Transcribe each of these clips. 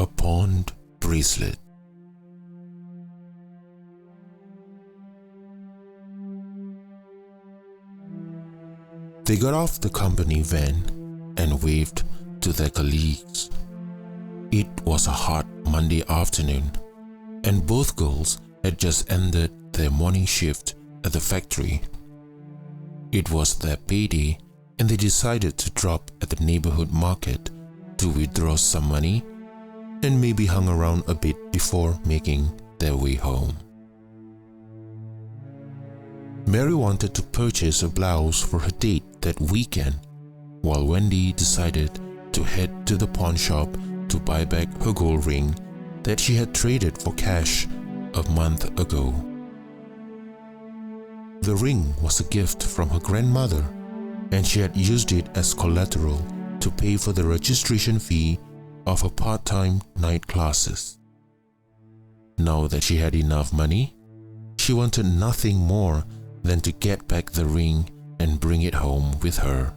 A pawned bracelet. They got off the company van and waved to their colleagues. It was a hot Monday afternoon, and both girls had just ended their morning shift at the factory. It was their payday, and they decided to drop at the neighborhood market to withdraw some money and maybe hung around a bit before making their way home. Mary wanted to purchase a blouse for her date that weekend, while Wendy decided to head to the pawn shop to buy back her gold ring that she had traded for cash a month ago. The ring was a gift from her grandmother, and she had used it as collateral to pay for the registration fee of her part-time night classes. Now that she had enough money, she wanted nothing more than to get back the ring and bring it home with her.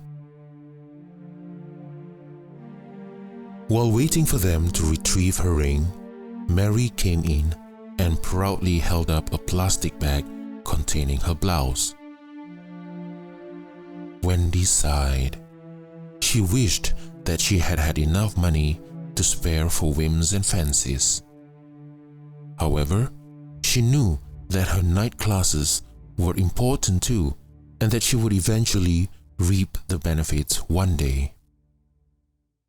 While waiting for them to retrieve her ring, Mary came in and proudly held up a plastic bag containing her blouse. Wendy sighed. She wished that she had had enough money to spare for whims and fancies. However, she knew that her night classes were important too, and that she would eventually reap the benefits one day.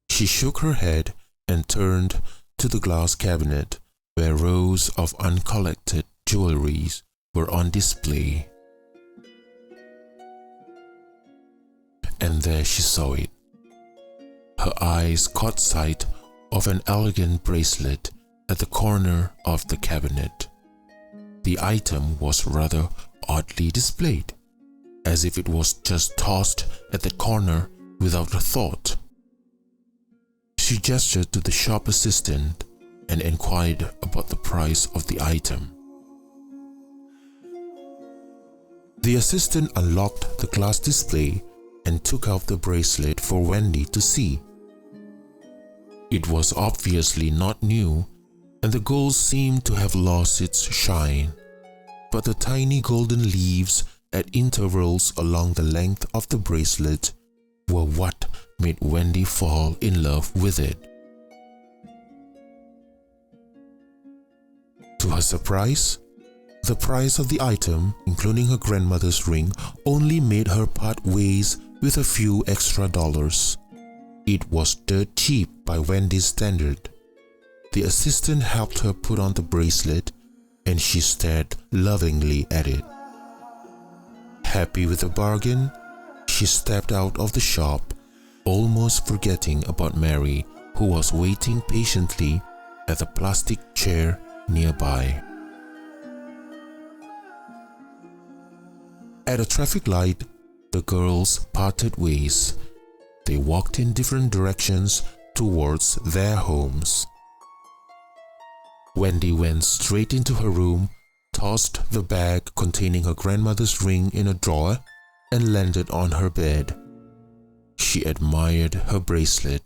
She shook her head and turned to the glass cabinet where rows of uncollected jewelries were on display. And there she saw it. Her eyes caught sight of an elegant bracelet at the corner of the cabinet. The item was rather oddly displayed, as if it was just tossed at the corner without a thought. She gestured to the shop assistant and inquired about the price of the item. The assistant unlocked the glass display and took out the bracelet for Wendy to see. It was obviously not new, and the gold seemed to have lost its shine, but the tiny golden leaves at intervals along the length of the bracelet were what made Wendy fall in love with it. To her surprise, the price of the item, including her grandmother's ring, only made her part ways with a few extra dollars. It was dirt cheap by Wendy's standard. The assistant helped her put on the bracelet, and she stared lovingly at it. Happy with the bargain, she stepped out of the shop, almost forgetting about Mary, who was waiting patiently at the plastic chair nearby. At a traffic light, the girls parted ways. They walked in different directions towards their homes. Wendy went straight into her room, tossed the bag containing her grandmother's ring in a drawer, and landed on her bed. She admired her bracelet,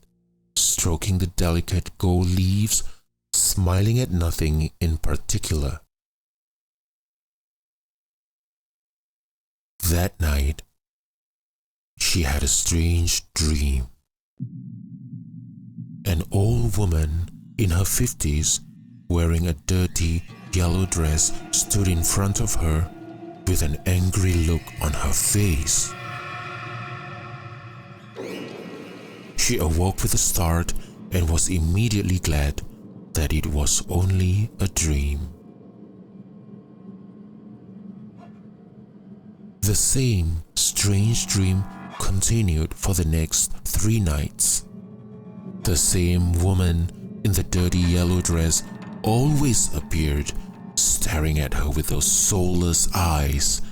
stroking the delicate gold leaves, smiling at nothing in particular. That night, she had a strange dream. An old woman in her 50s, wearing a dirty yellow dress, stood in front of her with an angry look on her face. She awoke with a start and was immediately glad that it was only a dream. The same strange dream continued for the next 3 nights. The same woman in the dirty yellow dress always appeared, staring at her with those soulless eyes,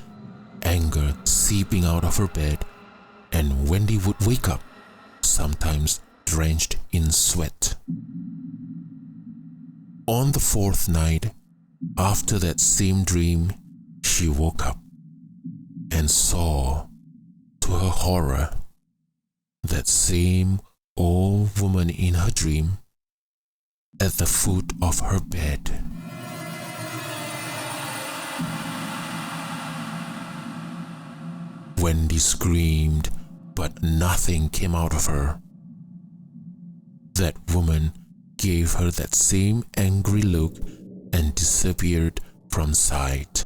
anger seeping out of her bed, and Wendy would wake up, sometimes drenched in sweat. On the 4th night, after that same dream, she woke up and saw, to her horror, that same old woman in her dream, at the foot of her bed. Wendy screamed, but nothing came out of her. That woman gave her that same angry look and disappeared from sight.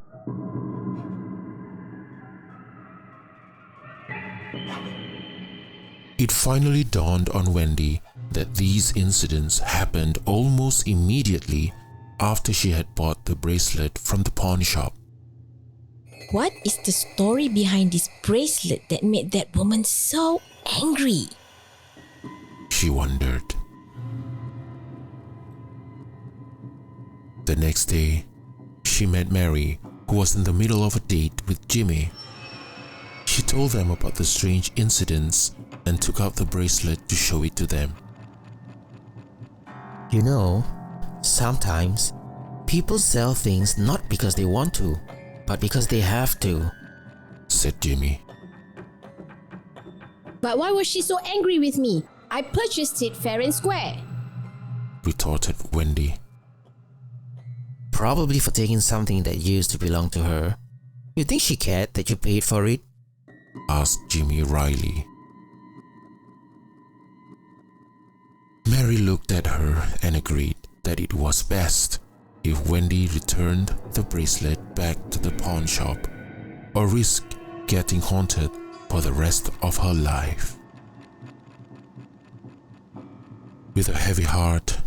It finally dawned on Wendy that these incidents happened almost immediately after she had bought the bracelet from the pawn shop. What is the story behind this bracelet that made that woman so angry? She wondered. The next day, she met Mary, who was in the middle of a date with Jimmy. She told them about the strange incidents and took out the bracelet to show it to them. You know, sometimes people sell things not because they want to, but because they have to, said Jimmy. But why was she so angry with me? I purchased it fair and square, retorted Wendy. Probably for taking something that used to belong to her. You think she cared that you paid for it? Asked Jimmy wryly. Mary looked at her and agreed that it was best if Wendy returned the bracelet back to the pawn shop or risk getting haunted for the rest of her life. With a heavy heart,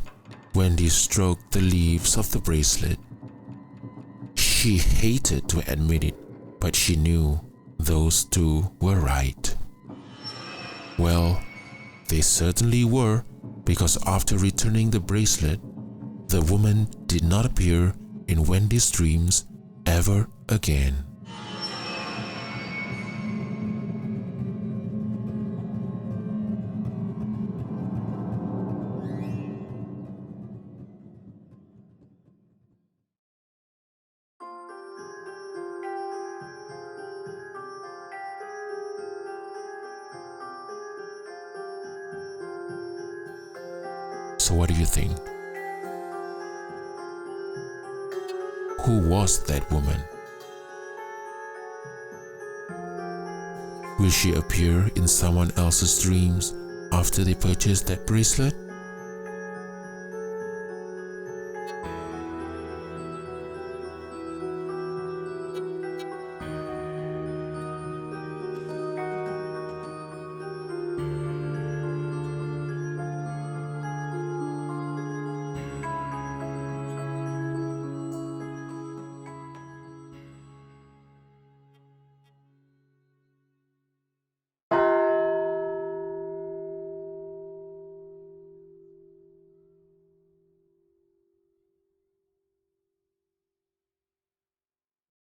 Wendy stroked the leaves of the bracelet. She hated to admit it, but she knew those two were right. Well, they certainly were, because after returning the bracelet, the woman did not appear in Wendy's dreams ever again. So what do you think? Who was that woman? Will she appear in someone else's dreams after they purchase that bracelet?